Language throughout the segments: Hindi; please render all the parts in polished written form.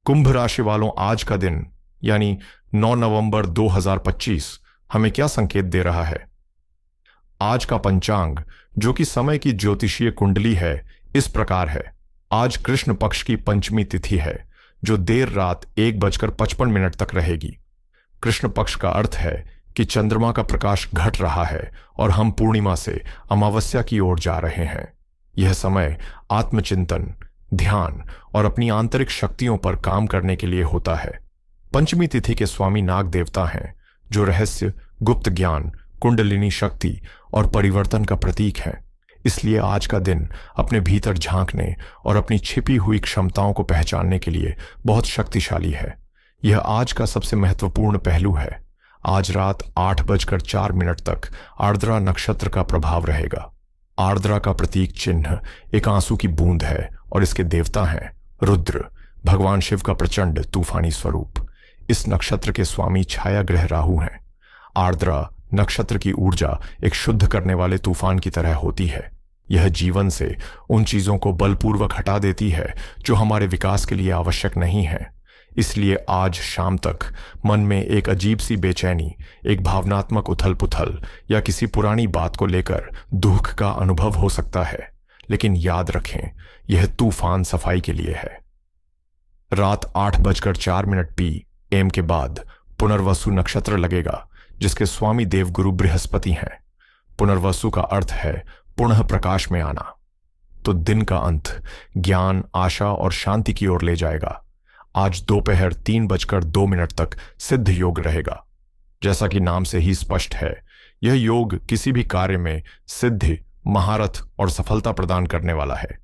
कुंभ राशि वालों, आज का दिन यानी 9 नवंबर 2025 हमें क्या संकेत दे रहा है? आज का पंचांग, जो कि समय की ज्योतिषीय कुंडली है, इस प्रकार है। आज कृष्ण पक्ष की पंचमी तिथि है, जो देर रात 1:55 तक रहेगी। कृष्ण पक्ष का अर्थ है कि चंद्रमा का प्रकाश घट रहा है और हम पूर्णिमा से अमावस्या की ओर जा रहे हैं। यह समय आत्मचिंतन, ध्यान और अपनी आंतरिक शक्तियों पर काम करने के लिए होता है। पंचमी तिथि के स्वामी नाग देवता हैं, जो रहस्य, गुप्त ज्ञान, कुंडलिनी शक्ति और परिवर्तन का प्रतीक है। इसलिए आज का दिन अपने भीतर झांकने और अपनी छिपी हुई क्षमताओं को पहचानने के लिए बहुत शक्तिशाली है। यह आज का सबसे महत्वपूर्ण पहलू है। आज रात 8:04 तक आर्द्रा नक्षत्र का प्रभाव रहेगा। आर्द्रा का प्रतीक चिन्ह एक आंसू की बूंद है और इसके देवता हैं रुद्र, भगवान शिव का प्रचंड तूफानी स्वरूप। इस नक्षत्र के स्वामी छाया ग्रह राहु हैं। आर्द्रा नक्षत्र की ऊर्जा एक शुद्ध करने वाले तूफान की तरह होती है। यह जीवन से उन चीजों को बलपूर्वक हटा देती है जो हमारे विकास के लिए आवश्यक नहीं है। इसलिए आज शाम तक मन में एक अजीब सी बेचैनी, एक भावनात्मक उथल पुथल या किसी पुरानी बात को लेकर दुख का अनुभव हो सकता है। लेकिन याद रखें, यह तूफान सफाई के लिए है। रात 8:04 PM के बाद पुनर्वसु नक्षत्र लगेगा, जिसके स्वामी देवगुरु बृहस्पति हैं। पुनर्वसु का अर्थ है पुनः प्रकाश में आना। तो दिन का अंत ज्ञान, आशा और शांति की ओर ले जाएगा। आज दोपहर 3:02 तक सिद्ध योग रहेगा। जैसा कि नाम से ही स्पष्ट है, यह योग किसी भी कार्य में सिद्धि, महारथ और सफलता प्रदान करने वाला है।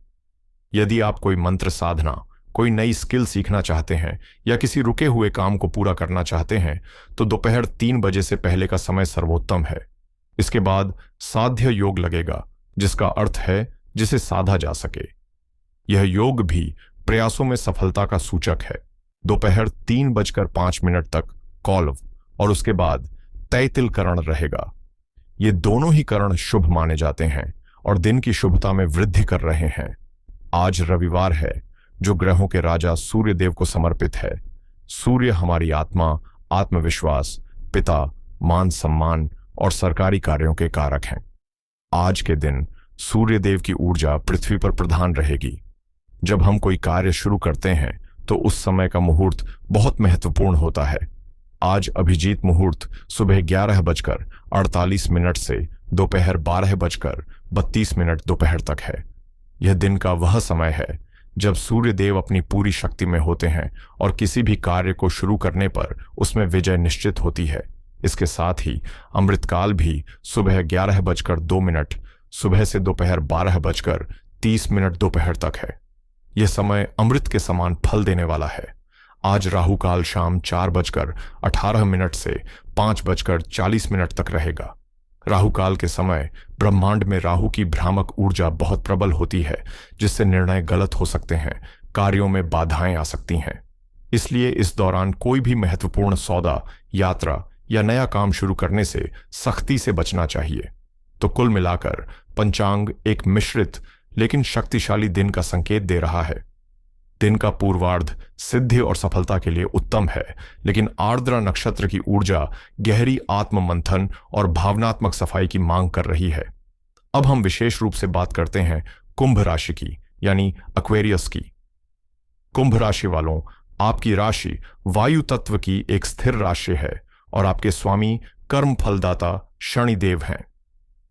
यदि आप कोई मंत्र साधना, कोई नई स्किल सीखना चाहते हैं या किसी रुके हुए काम को पूरा करना चाहते हैं, तो दोपहर 3 बजे से पहले का समय सर्वोत्तम है। इसके बाद साध्य योग लगेगा, जिसका अर्थ है जिसे साधा जा सके। यह योग भी प्रयासों में सफलता का सूचक है। दोपहर 3:05 तक कौलव और उसके बाद तैतिल करण रहेगा। ये दोनों ही करण शुभ माने जाते हैं और दिन की शुभता में वृद्धि कर रहे हैं। आज रविवार है, जो ग्रहों के राजा सूर्य देव को समर्पित है। सूर्य हमारी आत्मा, आत्मविश्वास, पिता, मान सम्मान और सरकारी कार्यों के कारक हैं। आज के दिन सूर्य देव की ऊर्जा पृथ्वी पर प्रधान रहेगी। जब हम कोई कार्य शुरू करते हैं तो उस समय का मुहूर्त बहुत महत्वपूर्ण होता है। आज अभिजीत मुहूर्त सुबह 11:48 से दोपहर 12:32 दोपहर तक है। यह दिन का वह समय है जब सूर्य देव अपनी पूरी शक्ति में होते हैं और किसी भी कार्य को शुरू करने पर उसमें विजय निश्चित होती है। इसके साथ ही अमृतकाल भी सुबह 11:02 सुबह से दोपहर 12:30 दोपहर तक है। यह समय अमृत के समान फल देने वाला है। आज राहु काल शाम 4:18 से 5:40 तक रहेगा। राहु काल के समय ब्रह्मांड में राहु की भ्रामक ऊर्जा बहुत प्रबल होती है, जिससे निर्णय गलत हो सकते हैं, कार्यों में बाधाएं आ सकती हैं। इसलिए इस दौरान कोई भी महत्वपूर्ण सौदा, यात्रा या नया काम शुरू करने से सख्ती से बचना चाहिए। तो कुल मिलाकर पंचांग एक मिश्रित लेकिन शक्तिशाली दिन का संकेत दे रहा है। दिन का पूर्वार्ध सिद्धि और सफलता के लिए उत्तम है, लेकिन आर्द्रा नक्षत्र की ऊर्जा गहरी आत्ममंथन और भावनात्मक सफाई की मांग कर रही है। अब हम विशेष रूप से बात करते हैं कुंभ राशि की, यानी एक्वेरियस की। कुंभ राशि वालों, आपकी राशि वायु तत्व की एक स्थिर राशि है और आपके स्वामी कर्म फलदाता शनिदेव हैं।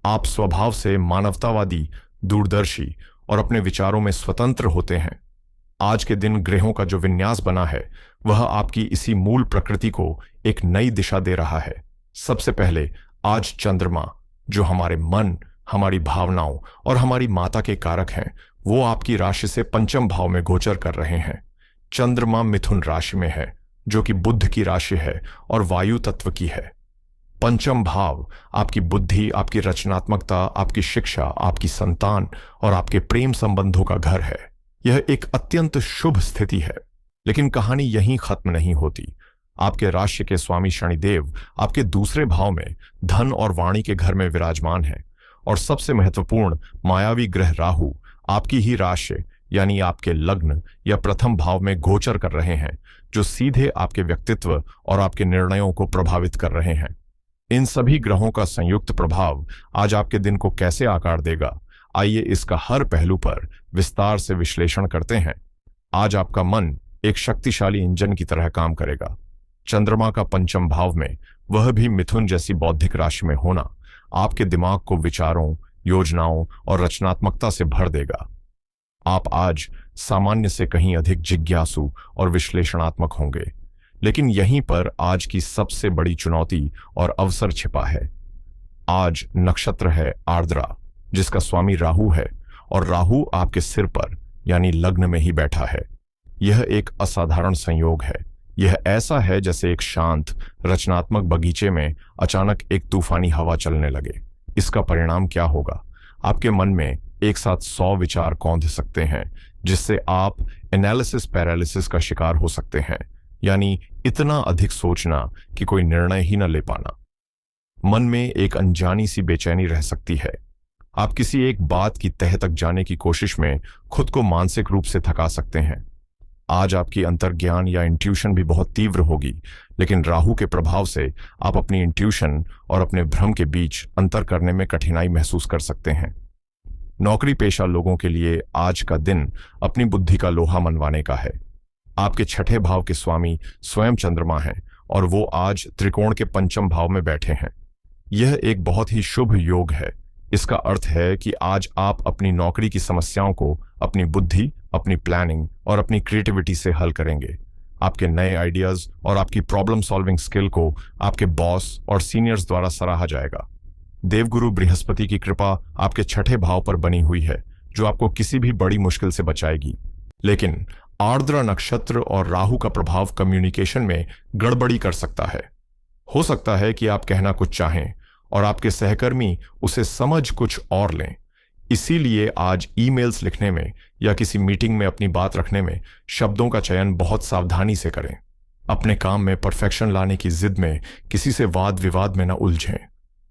आप स्वभाव से मानवतावादी, दूरदर्शी और अपने विचारों में स्वतंत्र होते हैं। आज के दिन ग्रहों का जो विन्यास बना है, वह आपकी इसी मूल प्रकृति को एक नई दिशा दे रहा है। सबसे पहले आज चंद्रमा, जो हमारे मन, हमारी भावनाओं और हमारी माता के कारक हैं, वो आपकी राशि से पंचम भाव में गोचर कर रहे हैं। चंद्रमा मिथुन राशि में है, जो कि बुध की राशि है और वायु तत्व की है। पंचम भाव आपकी बुद्धि, आपकी रचनात्मकता, आपकी शिक्षा, आपकी संतान और आपके प्रेम संबंधों का घर है। यह एक अत्यंत शुभ स्थिति है। लेकिन कहानी यहीं खत्म नहीं होती। आपके राशि के स्वामी शनिदेव आपके दूसरे भाव में धन और वाणी के घर में विराजमान है और सबसे महत्वपूर्ण मायावी ग्रह राहु आपकी ही राशि यानी आपके लग्न या प्रथम भाव में गोचर कर रहे हैं, जो सीधे आपके व्यक्तित्व और आपके निर्णयों को प्रभावित कर रहे हैं। इन सभी ग्रहों का संयुक्त प्रभाव आज आपके दिन को कैसे आकार देगा, आइए इसका हर पहलू पर विस्तार से विश्लेषण करते हैं। आज आपका मन एक शक्तिशाली इंजन की तरह काम करेगा। चंद्रमा का पंचम भाव में, वह भी मिथुन जैसी बौद्धिक राशि में होना, आपके दिमाग को विचारों, योजनाओं और रचनात्मकता से भर देगा। आप आज सामान्य से कहीं अधिक जिज्ञासु और विश्लेषणात्मक होंगे, लेकिन यहीं पर आज की सबसे बड़ी चुनौती और अवसर छिपा है। आज नक्षत्र है आर्द्रा, जिसका स्वामी राहु है, और राहु आपके सिर पर यानी लग्न में ही बैठा है। यह एक असाधारण संयोग है। यह ऐसा है जैसे एक शांत रचनात्मक बगीचे में अचानक एक तूफानी हवा चलने लगे। इसका परिणाम क्या होगा? आपके मन में एक साथ 100 विचार कौंध सकते हैं, जिससे आप एनालिसिस पैरालिसिस का शिकार हो सकते हैं, यानी इतना अधिक सोचना कि कोई निर्णय ही न ले पाना। मन में एक अनजानी सी बेचैनी रह सकती है। आप किसी एक बात की तह तक जाने की कोशिश में खुद को मानसिक रूप से थका सकते हैं। आज आपकी अंतर्ज्ञान या इंट्यूशन भी बहुत तीव्र होगी, लेकिन राहु के प्रभाव से आप अपनी इंट्यूशन और अपने भ्रम के बीच अंतर करने में कठिनाई महसूस कर सकते हैं। नौकरी पेशा लोगों के लिए आज का दिन अपनी बुद्धि का लोहा मनवाने का है। आपके छठे भाव के स्वामी स्वयं चंद्रमा हैं, और वो आज त्रिकोण के पंचम भाव में बैठे हैं। यह एक बहुत ही शुभ योग है। इसका अर्थ है कि आज आप अपनी नौकरी की समस्याओं को अपनी बुद्धि, अपनी प्लानिंग और अपनी क्रिएटिविटी से हल करेंगे। आपके नए आइडियाज और आपकी प्रॉब्लम सॉल्विंग स्किल को आपके बॉस और सीनियर्स द्वारा सराहा जाएगा। देवगुरु बृहस्पति की कृपा आपके छठे भाव पर बनी हुई है, जो आपको किसी भी बड़ी मुश्किल से बचाएगी। लेकिन आर्द्रा नक्षत्र और राहु का प्रभाव कम्युनिकेशन में गड़बड़ी कर सकता है। हो सकता है कि आप कहना कुछ चाहें और आपके सहकर्मी उसे समझ कुछ और लें। इसीलिए आज ईमेल्स लिखने में या किसी मीटिंग में अपनी बात रखने में शब्दों का चयन बहुत सावधानी से करें। अपने काम में परफेक्शन लाने की जिद में किसी से वाद विवाद में न उलझें।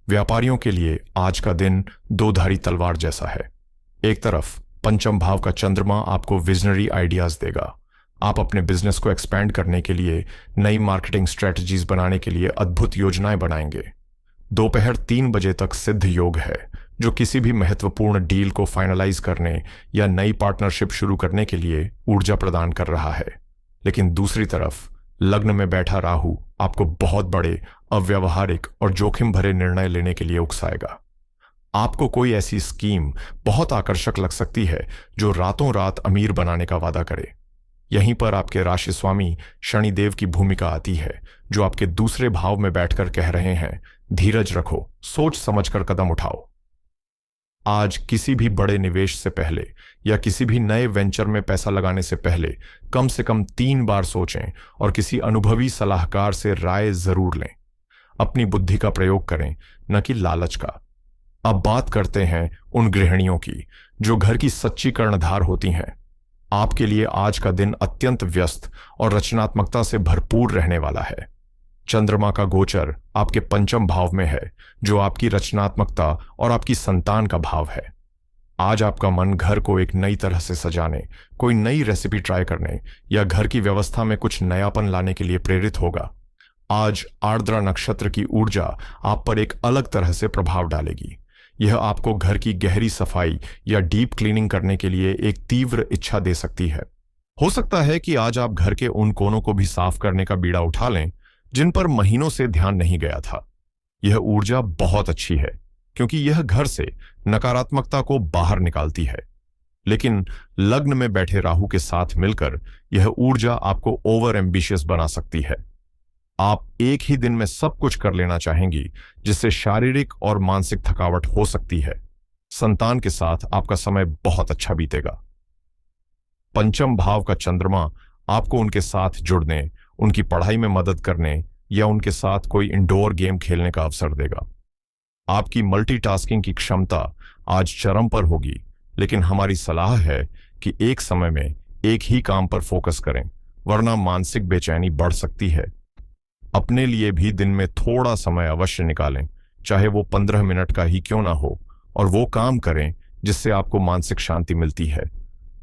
व्यापारियों के लिए आज का दिन दो धारी तलवार जैसा है। एक तरफ पंचम भाव का चंद्रमा आपको विजनरी आइडियाज देगा। आप अपने बिजनेस को एक्सपैंड करने के लिए, नई मार्केटिंग स्ट्रेटजीज बनाने के लिए अद्भुत योजनाएं बनाएंगे। दोपहर 3 बजे तक सिद्ध योग है, जो किसी भी महत्वपूर्ण डील को फाइनलाइज करने या नई पार्टनरशिप शुरू करने के लिए ऊर्जा प्रदान कर रहा है। लेकिन दूसरी तरफ लग्न में बैठा राहु आपको बहुत बड़े, अव्यावहारिक और जोखिम भरे निर्णय लेने के लिए उकसाएगा। आपको कोई ऐसी स्कीम बहुत आकर्षक लग सकती है जो रातों रात अमीर बनाने का वादा करे। यहीं पर आपके राशि स्वामी शनिदेव की भूमिका आती है, जो आपके दूसरे भाव में बैठकर कह रहे हैं, धीरज रखो, सोच समझकर कदम उठाओ। आज किसी भी बड़े निवेश से पहले या किसी भी नए वेंचर में पैसा लगाने से पहले कम से कम 3 बार सोचें और किसी अनुभवी सलाहकार से राय जरूर लें। अपनी बुद्धि का प्रयोग करें, न कि लालच का। अब बात करते हैं उन गृहिणियों की जो घर की सच्ची कर्णधार होती हैं। आपके लिए आज का दिन अत्यंत व्यस्त और रचनात्मकता से भरपूर रहने वाला है। चंद्रमा का गोचर आपके पंचम भाव में है, जो आपकी रचनात्मकता और आपकी संतान का भाव है। आज आपका मन घर को एक नई तरह से सजाने, कोई नई रेसिपी ट्राई करने या घर की व्यवस्था में कुछ नयापन लाने के लिए प्रेरित होगा। आज आर्द्रा नक्षत्र की ऊर्जा आप पर एक अलग तरह से प्रभाव डालेगी। यह आपको घर की गहरी सफाई या डीप क्लीनिंग करने के लिए एक तीव्र इच्छा दे सकती है। हो सकता है कि आज आप घर के उन कोनों को भी साफ करने का बीड़ा उठा लें जिन पर महीनों से ध्यान नहीं गया था। यह ऊर्जा बहुत अच्छी है, क्योंकि यह घर से नकारात्मकता को बाहर निकालती है। लेकिन लग्न में बैठे राहु के साथ मिलकर यह ऊर्जा आपको ओवर एम्बिशियस बना सकती है। आप एक ही दिन में सब कुछ कर लेना चाहेंगी, जिससे शारीरिक और मानसिक थकावट हो सकती है। संतान के साथ आपका समय बहुत अच्छा बीतेगा। पंचम भाव का चंद्रमा आपको उनके साथ जुड़ने, उनकी पढ़ाई में मदद करने या उनके साथ कोई इंडोर गेम खेलने का अवसर देगा। आपकी मल्टीटास्किंग की क्षमता आज चरम पर होगी, लेकिन हमारी सलाह है कि एक समय में एक ही काम पर फोकस करें, वरना मानसिक बेचैनी बढ़ सकती है। अपने लिए भी दिन में थोड़ा समय अवश्य निकालें, चाहे वो 15 मिनट का ही क्यों ना हो, और वो काम करें जिससे आपको मानसिक शांति मिलती है।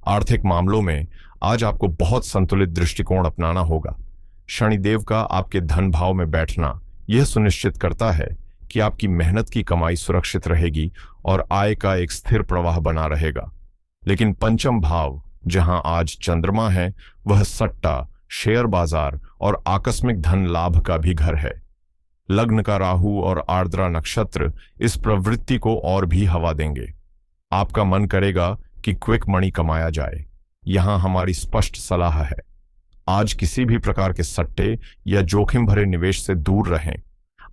आर्थिक मामलों में आज आपको बहुत संतुलित दृष्टिकोण अपनाना होगा। शनिदेव का आपके धन भाव में बैठना यह सुनिश्चित करता है कि आपकी मेहनत की कमाई सुरक्षित रहेगी और आय का एक स्थिर प्रवाह बना रहेगा। लेकिन पंचम भाव, जहां आज चंद्रमा है, वह सट्टा, शेयर बाजार और आकस्मिक धन लाभ का भी घर है। लग्न का राहु और आर्द्रा नक्षत्र इस प्रवृत्ति को और भी हवा देंगे। आपका मन करेगा कि क्विक मनी कमाया जाए। यहां हमारी स्पष्ट सलाह है, आज किसी भी प्रकार के सट्टे या जोखिम भरे निवेश से दूर रहें।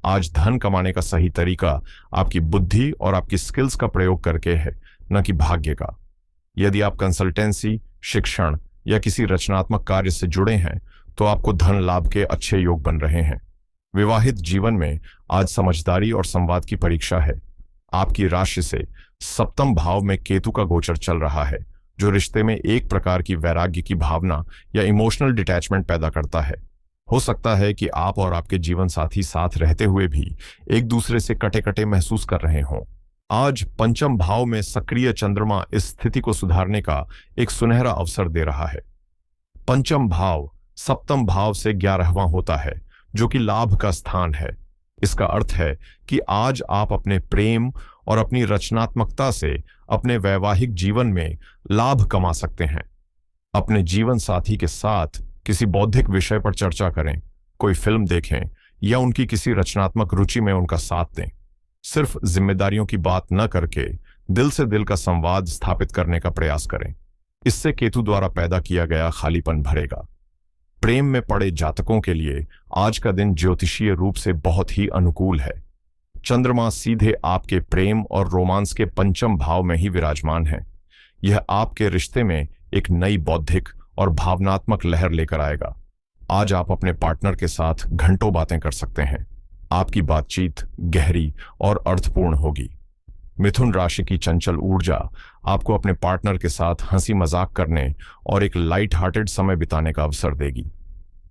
आज धन कमाने का सही तरीका आपकी बुद्धि और आपकी स्किल्स का प्रयोग करके है, न कि भाग्य का। यदि आप कंसल्टेंसी, शिक्षण या किसी रचनात्मक कार्य से जुड़े हैं तो आपको धन लाभ के अच्छे योग बन रहे हैं। विवाहित जीवन में आज समझदारी और संवाद की परीक्षा है। आपकी राशि से सप्तम भाव में केतु का गोचर चल रहा है, जो रिश्ते में एक प्रकार की वैराग्य की भावना या इमोशनल डिटैचमेंट पैदा करता है। हो सकता है कि आप और आपके जीवन साथी साथ रहते हुए भी एक दूसरे से कटे कटे महसूस कर रहे हों। आज पंचम भाव में सक्रिय चंद्रमा इस स्थिति को सुधारने का एक सुनहरा अवसर दे रहा है। पंचम भाव सप्तम भाव से 11वां होता है, जो कि लाभ का स्थान है। इसका अर्थ है कि आज आप अपने प्रेम और अपनी रचनात्मकता से अपने वैवाहिक जीवन में लाभ कमा सकते हैं। अपने जीवन साथी के साथ किसी बौद्धिक विषय पर चर्चा करें, कोई फिल्म देखें या उनकी किसी रचनात्मक रुचि में उनका साथ दें। सिर्फ जिम्मेदारियों की बात न करके दिल से दिल का संवाद स्थापित करने का प्रयास करें। इससे केतु द्वारा पैदा किया गया खालीपन भरेगा। प्रेम में पड़े जातकों के लिए आज का दिन ज्योतिषीय रूप से बहुत ही अनुकूल है। चंद्रमा सीधे आपके प्रेम और रोमांस के पंचम भाव में ही विराजमान है। यह आपके रिश्ते में एक नई बौद्धिक और भावनात्मक लहर लेकर आएगा। आज आप अपने पार्टनर के साथ घंटों बातें कर सकते हैं। आपकी बातचीत गहरी और अर्थपूर्ण होगी। मिथुन राशि की चंचल ऊर्जा आपको अपने पार्टनर के साथ हंसी मजाक करने और एक लाइट हार्टेड समय बिताने का अवसर देगी।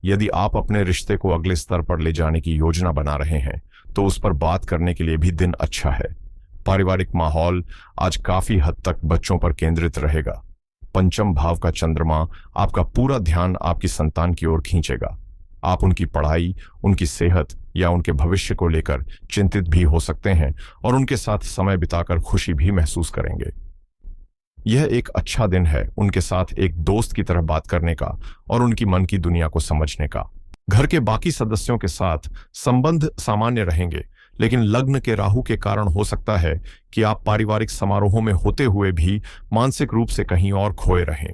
यदि आप अपने रिश्ते को अगले स्तर पर ले जाने की योजना बना रहे हैं तो उस पर बात करने के लिए भी दिन अच्छा है। पारिवारिक माहौल आज काफी हद तक बच्चों पर केंद्रित रहेगा। पंचम भाव का चंद्रमा आपका पूरा ध्यान आपकी संतान की ओर खींचेगा। आप उनकी पढ़ाई, उनकी सेहत या उनके भविष्य को लेकर चिंतित भी हो सकते हैं और उनके साथ समय बिताकर खुशी भी महसूस करेंगे। यह एक अच्छा दिन है उनके साथ एक दोस्त की तरह बात करने का और उनकी मन की दुनिया को समझने का। घर के बाकी सदस्यों के साथ संबंध सामान्य रहेंगे, लेकिन लग्न के राहु के कारण हो सकता है कि आप पारिवारिक समारोहों में होते हुए भी मानसिक रूप से कहीं और खोए रहें।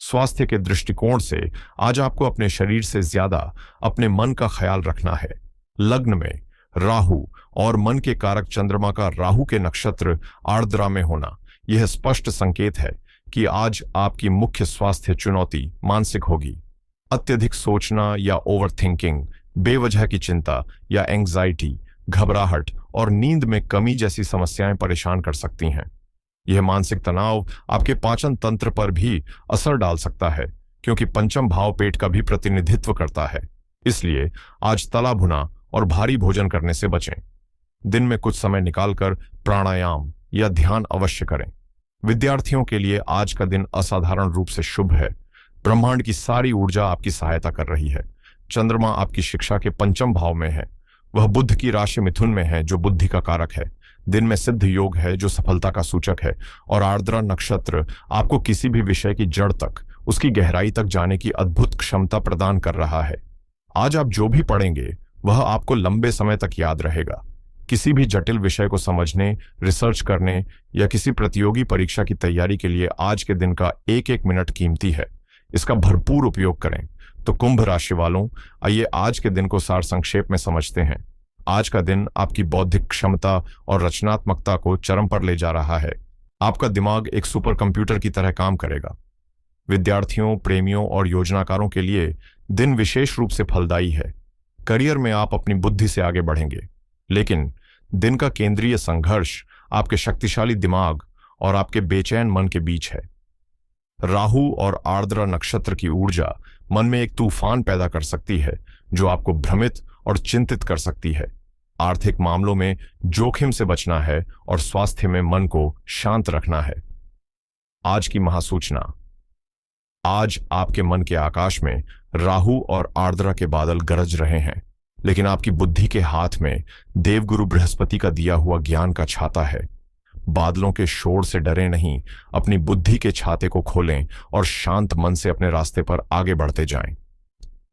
स्वास्थ्य के दृष्टिकोण से आज आपको अपने शरीर से ज्यादा अपने मन का ख्याल रखना है। लग्न में राहु और मन के कारक चंद्रमा का राहु के नक्षत्र आर्द्रा में होना यह स्पष्ट संकेत है कि आज आपकी मुख्य स्वास्थ्य चुनौती मानसिक होगी। अत्यधिक सोचना या ओवरथिंकिंग, बेवजह की चिंता या एंग्जाइटी, घबराहट और नींद में कमी जैसी समस्याएं परेशान कर सकती हैं। यह मानसिक तनाव आपके पाचन तंत्र पर भी असर डाल सकता है, क्योंकि पंचम भाव पेट का भी प्रतिनिधित्व करता है। इसलिए आज तला भुना और भारी भोजन करने से बचें। दिन में कुछ समय निकालकर प्राणायाम या ध्यान अवश्य करें। विद्यार्थियों के लिए आज का दिन असाधारण रूप से शुभ है। ब्रह्मांड की सारी ऊर्जा आपकी सहायता कर रही है। चंद्रमा आपकी शिक्षा के पंचम भाव में है। वह बुध की राशि मिथुन में है, जो बुद्धि का कारक है। दिन में सिद्ध योग है, जो सफलता का सूचक है, और आर्द्रा नक्षत्र आपको किसी भी विषय की जड़ तक, उसकी गहराई तक जाने की अद्भुत क्षमता प्रदान कर रहा है। आज आप जो भी पढ़ेंगे वह आपको लंबे समय तक याद रहेगा। किसी भी जटिल विषय को समझने, रिसर्च करने या किसी प्रतियोगी परीक्षा की तैयारी के लिए आज के दिन का एक एक मिनट कीमती है। इसका भरपूर उपयोग करें। तो कुंभ राशि वालों, आइए आज के दिन को सार संक्षेप में समझते हैं। आज का दिन आपकी बौद्धिक क्षमता और रचनात्मकता को चरम पर ले जा रहा है। आपका दिमाग एक सुपर कंप्यूटर की तरह काम करेगा। विद्यार्थियों, प्रेमियों और योजनाकारों के लिए दिन विशेष रूप से फलदायी है। करियर में आप अपनी बुद्धि से आगे बढ़ेंगे, लेकिन दिन का केंद्रीय संघर्ष आपके शक्तिशाली दिमाग और आपके बेचैन मन के बीच है। राहु और आर्द्रा नक्षत्र की ऊर्जा मन में एक तूफान पैदा कर सकती है, जो आपको भ्रमित और चिंतित कर सकती है। आर्थिक मामलों में जोखिम से बचना है और स्वास्थ्य में मन को शांत रखना है। आज की महासूचना। आज आपके मन के आकाश में राहु और आर्द्रा के बादल गरज रहे हैं, लेकिन आपकी बुद्धि के हाथ में देवगुरु बृहस्पति का दिया हुआ ज्ञान का छाता है। बादलों के शोर से डरे नहीं, अपनी बुद्धि के छाते को खोलें और शांत मन से अपने रास्ते पर आगे बढ़ते जाएं।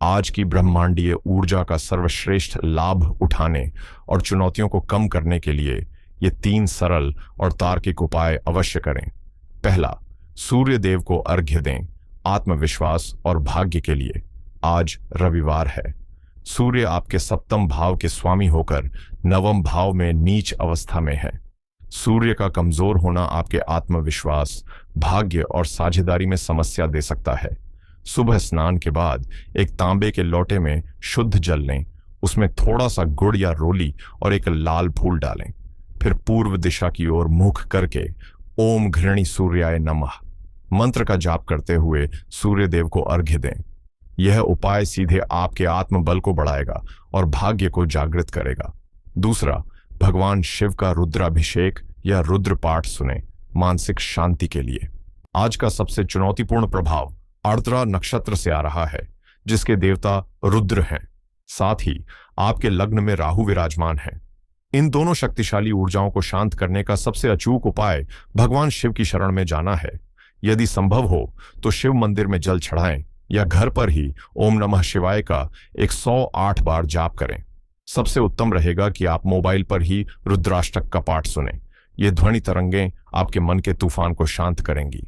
आज की ब्रह्मांडीय ऊर्जा का सर्वश्रेष्ठ लाभ उठाने और चुनौतियों को कम करने के लिए ये 3 सरल और तार्किक उपाय अवश्य करें। पहला, सूर्य देव को अर्घ्य दें, आत्मविश्वास और भाग्य के लिए। आज रविवार है। सूर्य आपके 7वें भाव के स्वामी होकर 9वें भाव में नीच अवस्था में है। सूर्य का कमजोर होना आपके आत्मविश्वास, भाग्य और साझेदारी में समस्या दे सकता है। सुबह स्नान के बाद एक तांबे के लोटे में शुद्ध जल लें, उसमें थोड़ा सा गुड़ या रोली और एक लाल फूल डालें। फिर पूर्व दिशा की ओर मुख करके ओम घृणी सूर्याय नमः मंत्र का जाप करते हुए सूर्य देव को अर्घ्य दें। यह उपाय सीधे आपके आत्मबल को बढ़ाएगा और भाग्य को जागृत करेगा। दूसरा, भगवान शिव का रुद्राभिषेक या रुद्र पाठ सुने, मानसिक शांति के लिए। आज का सबसे चुनौतीपूर्ण प्रभाव आर्द्रा नक्षत्र से आ रहा है, जिसके देवता रुद्र हैं। साथ ही आपके लग्न में राहु विराजमान है। इन दोनों शक्तिशाली ऊर्जाओं को शांत करने का सबसे अचूक उपाय भगवान शिव की शरण में जाना है। यदि संभव हो तो शिव मंदिर में जल चढ़ाएं या घर पर ही ओम नमः शिवाय का 108 बार जाप करें। सबसे उत्तम रहेगा कि आप मोबाइल पर ही रुद्राष्टक का पाठ सुनें। ये ध्वनि तरंगें आपके मन के तूफान को शांत करेंगी।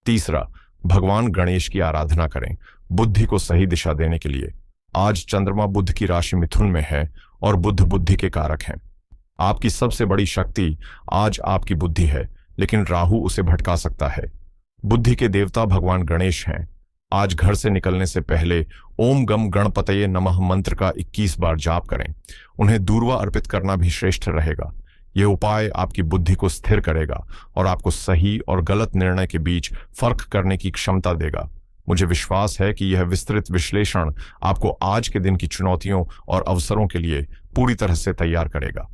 तीसरा, भगवान गणेश की आराधना करें, बुद्धि को सही दिशा देने के लिए। आज चंद्रमा बुध की राशि मिथुन में है और बुध बुद्धि के कारक हैं। आपकी सबसे बड़ी शक्ति आज आपकी बुद्धि है, लेकिन राहु उसे भटका सकता है। बुद्धि के देवता भगवान गणेश हैं। आज घर से निकलने से पहले ओम गम गणपतये नमः मंत्र का 21 बार जाप करें। उन्हें दूर्वा अर्पित करना भी श्रेष्ठ रहेगा। यह उपाय आपकी बुद्धि को स्थिर करेगा और आपको सही और गलत निर्णय के बीच फर्क करने की क्षमता देगा। मुझे विश्वास है कि यह विस्तृत विश्लेषण आपको आज के दिन की चुनौतियों और अवसरों के लिए पूरी तरह से तैयार करेगा।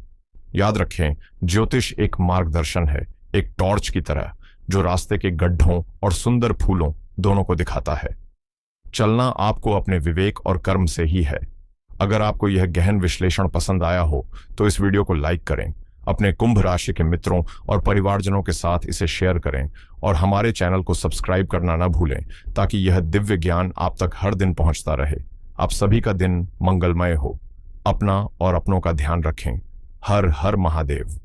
याद रखें, ज्योतिष एक मार्गदर्शन है, एक टॉर्च की तरह, जो रास्ते के गड्ढों और सुंदर फूलों दोनों को दिखाता है। चलना आपको अपने विवेक और कर्म से ही है। अगर आपको यह गहन विश्लेषण पसंद आया हो तो इस वीडियो को लाइक करें, अपने कुंभ राशि के मित्रों और परिवारजनों के साथ इसे शेयर करें और हमारे चैनल को सब्सक्राइब करना न भूलें, ताकि यह दिव्य ज्ञान आप तक हर दिन पहुंचता रहे। आप सभी का दिन मंगलमय हो। अपना और अपनों का ध्यान रखें। हर हर महादेव।